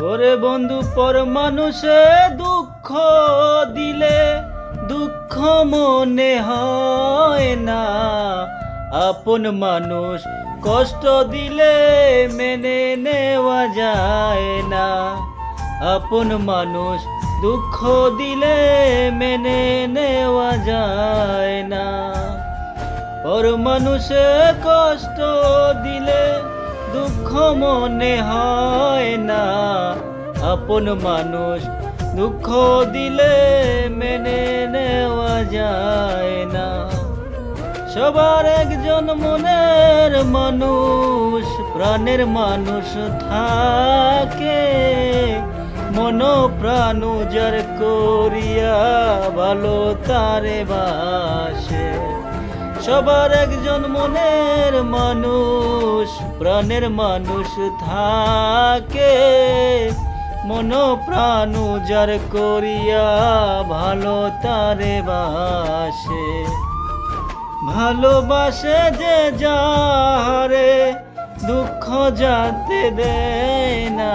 ওরে বন্ধু, পর মানুষে দুঃখ দিলে দুঃখ মনে হয় না। আপন মানুষ কষ্ট দিলে মেনে নেওয়া যায় না। আপন মানুষ দুঃখ দিলে মেনে নেওয়া যায় না। পর মানুষে কষ্ট দিলে দুঃখ মনে হয় না। আপন মানুষ দুঃখ দিলে মেনে নেওয়া যায় না। সবার একজন মনের মানুষ, প্রাণের মানুষ থাকে। মন প্রাণ যার করিয়া ভালো তারে বাসে। সবার একজন মনের মানুষ, প্রাণের মানুষ থাকে। মন প্রাণ যার করিয়া ভালো তারে বাসে। ভালোবাসে যে যাহারে দুঃখ যাতে দেয় না।